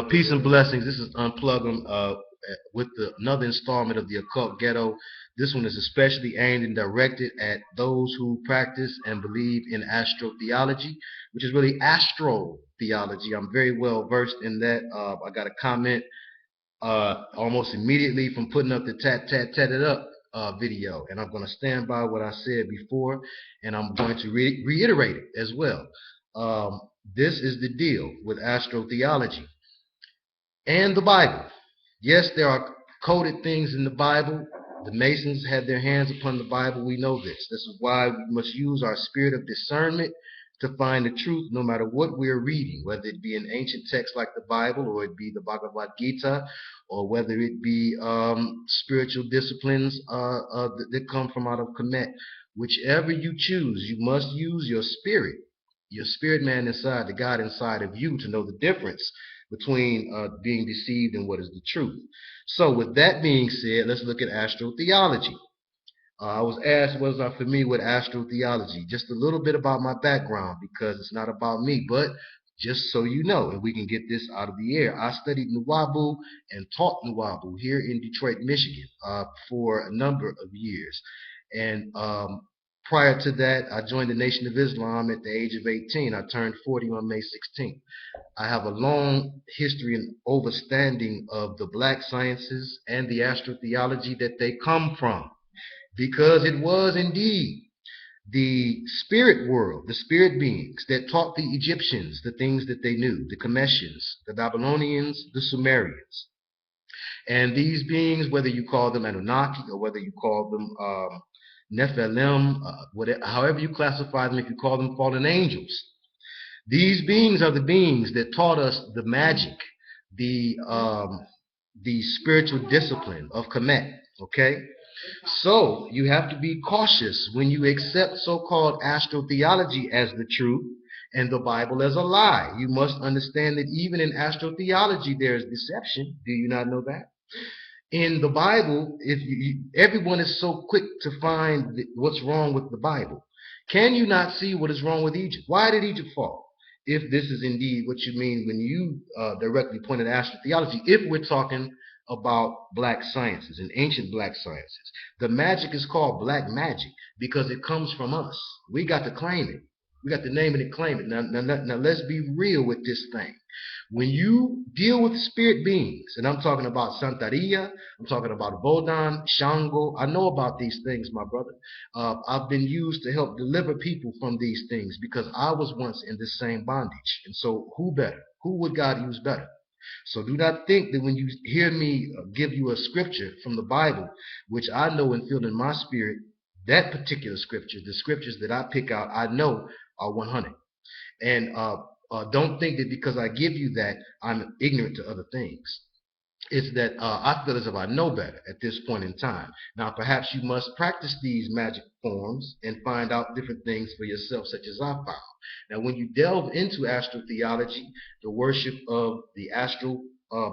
Peace and blessings. This is Unplugging with another installment of the Occult Ghetto. This one is especially aimed and directed at those who practice and believe in astrotheology, which is really astral theology. I'm very well versed in that. I got a comment almost immediately from putting up the tat it up video, and I'm going to stand by what I said before, and I'm going to reiterate it as well. This is the deal with astrotheology and the Bible. Yes, there are coded things in the Bible. The Masons had their hands upon the Bible. We know this. This is why we must use our spirit of discernment to find the truth no matter what we're reading, whether it be an ancient text like the Bible, or it be the Bhagavad Gita, or whether it be spiritual disciplines that come from out of Kemet. Whichever you choose, you must use your spirit man inside, the God inside of you, to know the difference between being deceived and what is the truth. So with that being said, let's look at astrotheology. I was asked, was I familiar with astrotheology? Just a little bit about my background, because it's not about me, but just so you know, and we can get this out of the air. I studied Nuwabu and taught Nuwabu here in Detroit, Michigan, for a number of years. And prior to that, I joined the Nation of Islam at the age of 18. I turned 40 on May 16th. I have a long history and understanding of the black sciences and the astrotheology that they come from, because it was indeed the spirit world, the spirit beings that taught the Egyptians the things that they knew, the Cometians, the Babylonians, the Sumerians. And these beings, whether you call them Anunnaki or whether you call them Nephilim, however you classify them, if you call them fallen angels, these beings are the beings that taught us the magic, the spiritual discipline of Kemet, okay? So you have to be cautious when you accept so-called astrotheology as the truth and the Bible as a lie. You must understand that even in astrotheology there is deception. Do you not know that? In the Bible, everyone is so quick to find what's wrong with the Bible. Can you not see what is wrong with Egypt? Why did Egypt fall? If this is indeed what you mean when you directly point at astrotheology, if we're talking about black sciences and ancient black sciences. The magic is called black magic because it comes from us. We got to claim it. We got to name it and claim it. Now let's be real with this thing. When you deal with spirit beings, and I'm talking about Santeria, I'm talking about Vodun, Shango, I know about these things, my brother. I've been used to help deliver people from these things because I was once in this same bondage. And so who better? Who would God use better? So do not think that when you hear me give you a scripture from the Bible, which I know and feel in my spirit, that particular scripture, the scriptures that I pick out, I know are 100. And don't think that because I give you that, I'm ignorant to other things. It's that I feel as if I know better at this point in time. Now, perhaps you must practice these magic forms and find out different things for yourself, such as I found. Now, when you delve into astrotheology, the worship of the astral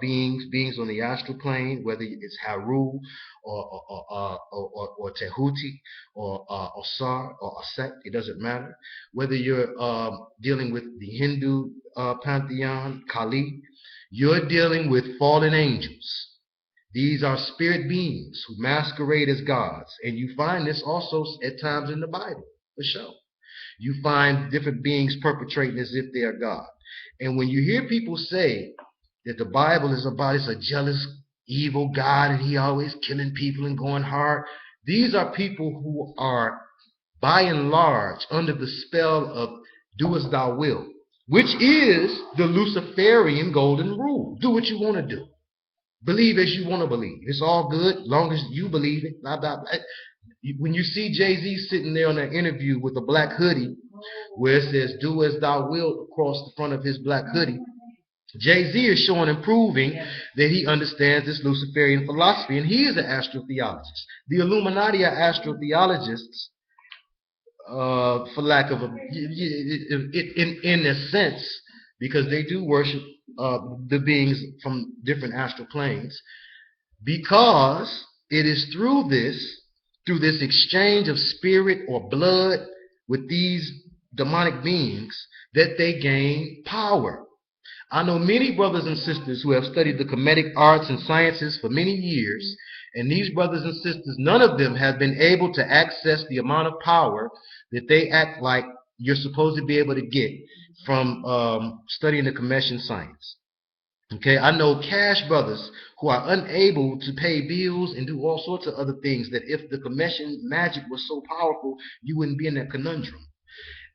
beings on the astral plane, whether it's Haru or Tehuti or Osar or Aset, it doesn't matter. Whether you're dealing with the Hindu pantheon, Kali, you're dealing with fallen angels. These are spirit beings who masquerade as gods. And you find this also at times in the Bible, for sure. You find different beings perpetrating as if they are God. And when you hear people say that the Bible is about it's a jealous, evil God and he always killing people and going hard, these are people who are, by and large, under the spell of do as thou wilt, which is the Luciferian golden rule. Do what you want to do. Believe as you want to believe. It's all good, long as you believe it. Blah, blah, blah. When you see Jay-Z sitting there on that interview with a black hoodie where it says, do as thou wilt across the front of his black hoodie, Jay-Z is showing and proving that he understands this Luciferian philosophy, and he is an astrotheologist. The Illuminati are astrotheologists, for lack of in a sense, because they do worship the beings from different astral planes, because it is through this exchange of spirit or blood with these demonic beings that they gain power. I know many brothers and sisters who have studied the Kemetic arts and sciences for many years, and these brothers and sisters, none of them have been able to access the amount of power that they act like you're supposed to be able to get from studying the Kemetic science. Okay, I know cash brothers who are unable to pay bills and do all sorts of other things that if the Kemetic magic was so powerful, you wouldn't be in that conundrum.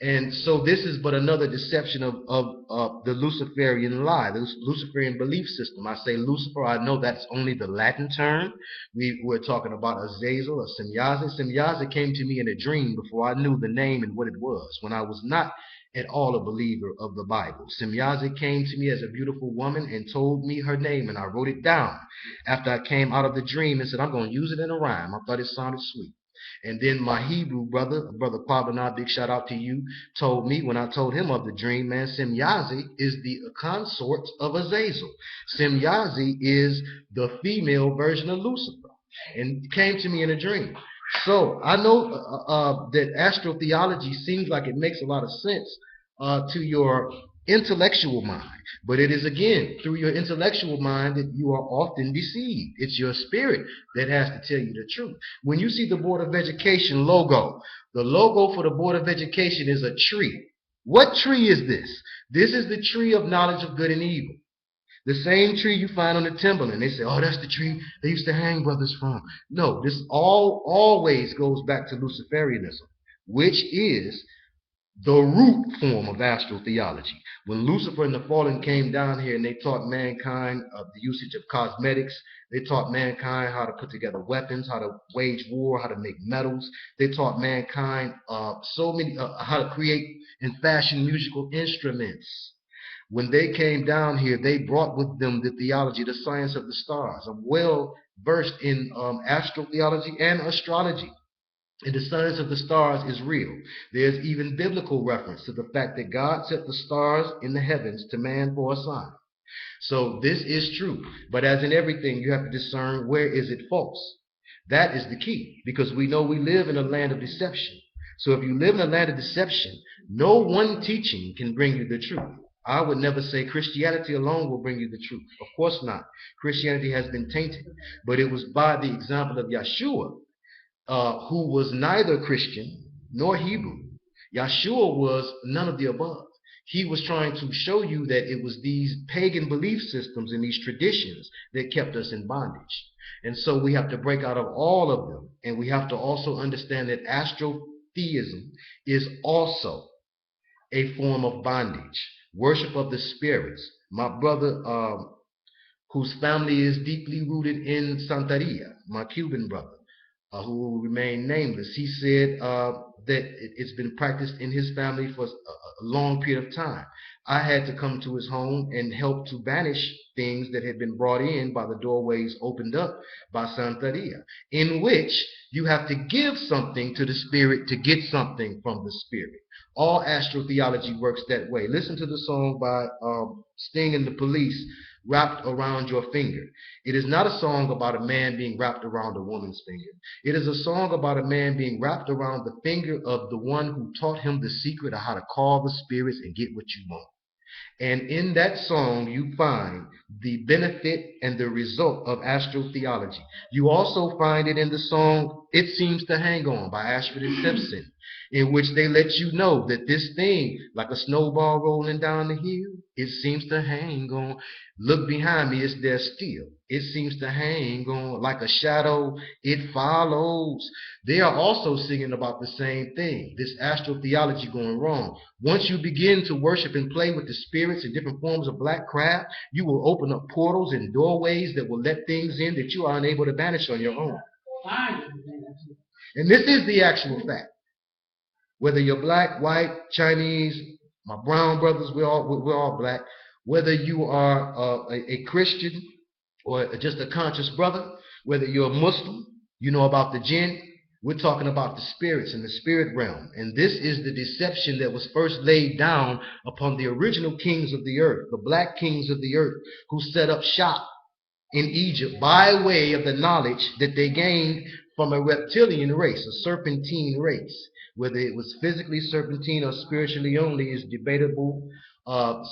And so this is but another deception of the Luciferian lie, the Luciferian belief system. I say Lucifer, I know that's only the Latin term. We're talking about Azazel or Semyazi. Semyazi came to me in a dream before I knew the name and what it was, when I was not at all a believer of the Bible. Semyazi came to me as a beautiful woman and told me her name, and I wrote it down after I came out of the dream and said, I'm going to use it in a rhyme. I thought it sounded sweet. And then my Hebrew brother, Brother Kwabena, big shout out to you, told me when I told him of the dream, man, Semyazi is the consort of Azazel. Semyazi is the female version of Lucifer. And came to me in a dream. So I know that astrotheology seems like it makes a lot of sense to your intellectual mind. But it is, again, through your intellectual mind that you are often deceived. It's your spirit that has to tell you the truth. When you see the Board of Education logo, the logo for the Board of Education is a tree. What tree is this? This is the tree of knowledge of good and evil. The same tree you find on the Timberland. They say, oh, that's the tree they used to hang brothers from. No, this always goes back to Luciferianism, which is the root form of astral theology. When Lucifer and the fallen came down here and they taught mankind of the usage of cosmetics, they taught mankind how to put together weapons, how to wage war, how to make metals. They taught mankind how to create and fashion musical instruments. When they came down here, they brought with them the theology, the science of the stars. I'm well versed in astral theology and astrology. And the science of the stars is real. There's even biblical reference to the fact that God set the stars in the heavens to man for a sign. So this is true. But as in everything, you have to discern where is it false. That is the key, because we know we live in a land of deception. So if you live in a land of deception, no one teaching can bring you the truth. I would never say Christianity alone will bring you the truth. Of course not. Christianity has been tainted. But it was by the example of Yeshua, who was neither Christian nor Hebrew. Yeshua was none of the above. He was trying to show you that it was these pagan belief systems and these traditions that kept us in bondage. And so we have to break out of all of them. And we have to also understand that astrotheism is also a form of bondage, worship of the spirits. My brother, whose family is deeply rooted in Santeria, my Cuban brother, who will remain nameless, he said that it's been practiced in his family for a long period of time. I had to come to his home and help to banish things that had been brought in by the doorways opened up by Santeria, in which you have to give something to the spirit to get something from the spirit. All astrotheology works that way. Listen to the song by Sting and the Police, Wrapped Around Your Finger. It is not a song about a man being wrapped around a woman's finger. It is a song about a man being wrapped around the finger of the one who taught him the secret of how to call the spirits and get what you want. And in that song, you find the benefit and the result of astral theology. You also find it in the song It Seems to Hang On by Ashford and Simpson, in which they let you know that this thing, like a snowball rolling down the hill, it seems to hang on. Look behind me, it's there still. It seems to hang on like a shadow, it follows. They are also singing about the same thing, this astral theology going wrong. Once you begin to worship and play with the spirits in different forms of BlackCraft, you will open up portals and doorways that will let things in that you are unable to banish on your own. And this is the actual fact. Whether you're black, white, Chinese, my brown brothers, we're all black. Whether you are a Christian or just a conscious brother, whether you're a Muslim, you know about the jinn, we're talking about the spirits in the spirit realm. And this is the deception that was first laid down upon the original kings of the earth, the black kings of the earth, who set up shop in Egypt by way of the knowledge that they gained from a reptilian race, a serpentine race. Whether it was physically serpentine or spiritually only is debatable.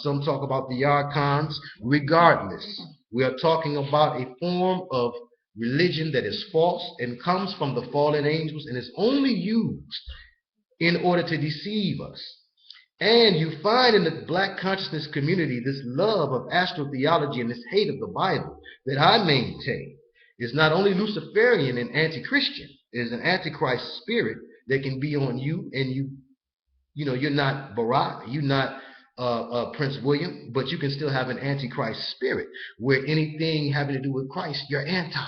Some talk about the archons. Regardless, we are talking about a form of religion that is false and comes from the fallen angels and is only used in order to deceive us. And you find in the black consciousness community this love of astral theology and this hate of the Bible that I maintain is not only Luciferian and anti-Christian, it is an antichrist spirit that can be on you, and you're not Barack, you're not Prince William, but you can still have an antichrist spirit where anything having to do with Christ, you're anti.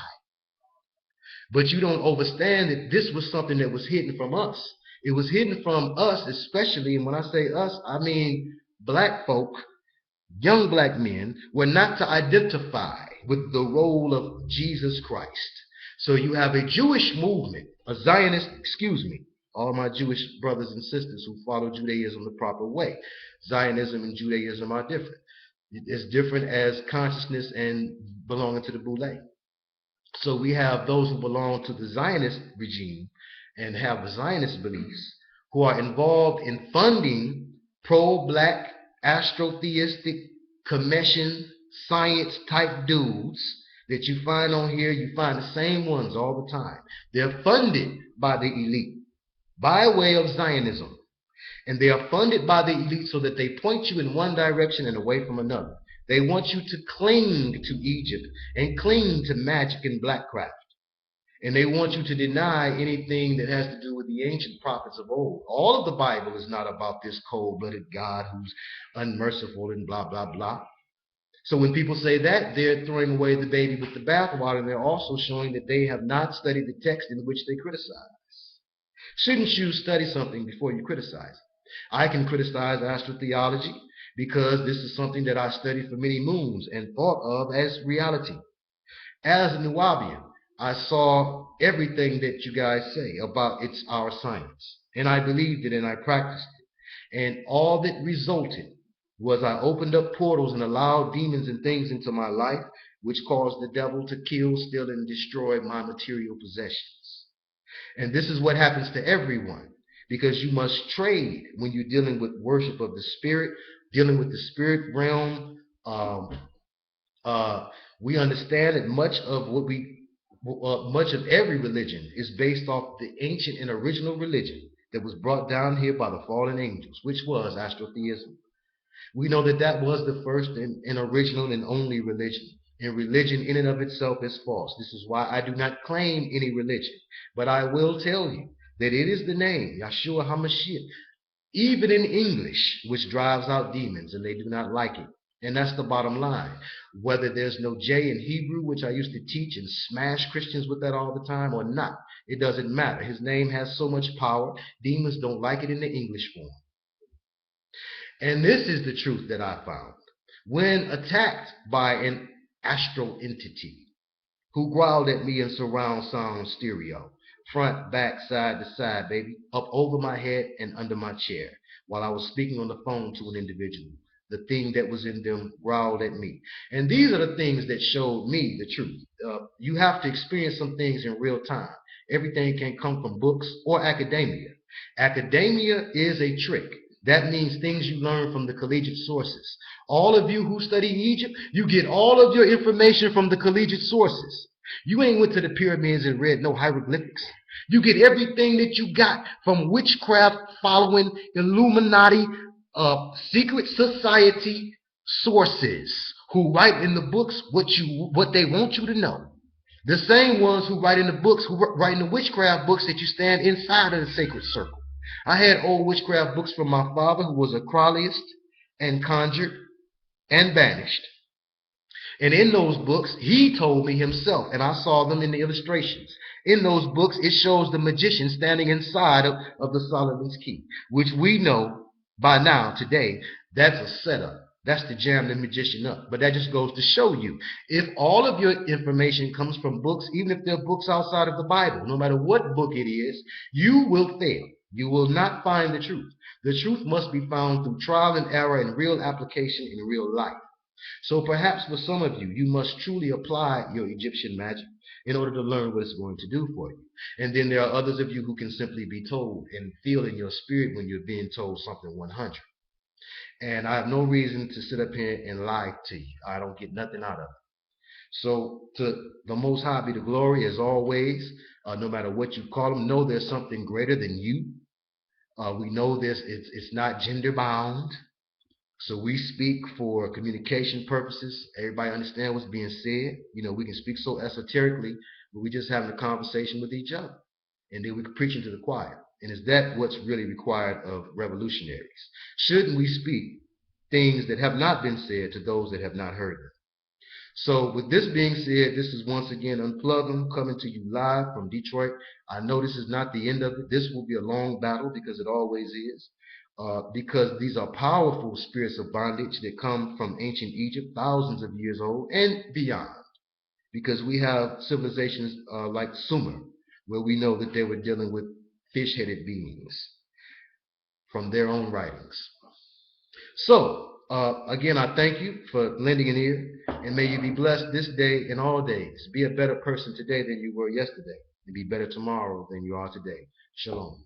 But you don't understand that this was something that was hidden from us. It was hidden from us, especially, and when I say us, I mean black folk, young black men, were not to identify with the role of Jesus Christ. So you have a Jewish movement, a Zionist, all my Jewish brothers and sisters who follow Judaism the proper way. Zionism and Judaism are different. It's different as consciousness and belonging to the Boule. So we have those who belong to the Zionist regime and have the Zionist beliefs who are involved in funding pro-black, astrotheistic, commission, science type dudes that you find on here. You find the same ones all the time. They're funded by the elite by way of Zionism. And they are funded by the elite so that they point you in one direction and away from another. They want you to cling to Egypt and cling to magic and BlackCraft. And they want you to deny anything that has to do with the ancient prophets of old. All of the Bible is not about this cold-blooded God who's unmerciful and blah, blah, blah. So when people say that, they're throwing away the baby with the bathwater, and they're also showing that they have not studied the text in which they criticize. Shouldn't you study something before you criticize it? I can criticize astrotheology because this is something that I studied for many moons and thought of as reality. As a Nuwabian, I saw everything that you guys say about our science, and I believed it and I practiced it. And all that resulted was I opened up portals and allowed demons and things into my life, which caused the devil to kill, steal, and destroy my material possessions. And this is what happens to everyone, because you must trade when you're dealing with worship of the spirit, dealing with the spirit realm. We understand that much of every religion is based off the ancient and original religion that was brought down here by the fallen angels, which was astrotheism. We know that that was the first and original and only religion. And religion in and of itself is false. This is why I do not claim any religion. But I will tell you that it is the name, Yeshua HaMashiach, even in English, which drives out demons, and they do not like it. And that's the bottom line. Whether there's no J in Hebrew, which I used to teach and smash Christians with that all the time, or not, it doesn't matter. His name has so much power. Demons don't like it in the English form. And this is the truth that I found. When attacked by an astral entity who growled at me in surround sound stereo, front, back, side to side, baby, up over my head and under my chair, while I was speaking on the phone to an individual, the thing that was in them growled at me. And these are the things that showed me the truth. You have to experience some things in real time. Everything can't come from books or academia. Academia is a trick. That means things you learn from the collegiate sources. All of you who study Egypt, you get all of your information from the collegiate sources. You ain't went to the pyramids and read no hieroglyphics. You get everything that you got from witchcraft following Illuminati, secret society sources who write in the books what they want you to know. The same ones who write in the books, who write in the witchcraft books that you stand inside of the sacred circle. I had old witchcraft books from my father, who was a Crowleyist and conjured and banished. And in those books, he told me himself, and I saw them in the illustrations. In those books, it shows the magician standing inside of the Solomon's Key, which we know by now, today, that's a setup. That's to jam the magician up. But that just goes to show you, if all of your information comes from books, even if they're books outside of the Bible, no matter what book it is, you will fail. You will not find the truth. The truth must be found through trial and error and real application in real life. So perhaps for some of you, you must truly apply your Egyptian magic in order to learn what it's going to do for you. And then there are others of you who can simply be told and feel in your spirit when you're being told something 100. And I have no reason to sit up here and lie to you. I don't get nothing out of it. So to the Most High be the glory as always. No matter what you call them, know there's something greater than you. We know this. It's not gender bound. So we speak for communication purposes. Everybody understand what's being said. You know, we can speak so esoterically, but we just having a conversation with each other. And then we can preach into the choir. And is that what's really required of revolutionaries? Shouldn't we speak things that have not been said to those that have not heard them? So with this being said, this is once again Unplug 'em coming to you live from Detroit. I know this is not the end of it. This will be a long battle because it always is. Because these are powerful spirits of bondage that come from ancient Egypt, thousands of years old and beyond. Because we have civilizations like Sumer, where we know that they were dealing with fish-headed beings from their own writings. So, again, I thank you for lending an ear, and may you be blessed this day and all days. Be a better person today than you were yesterday, and be better tomorrow than you are today. Shalom.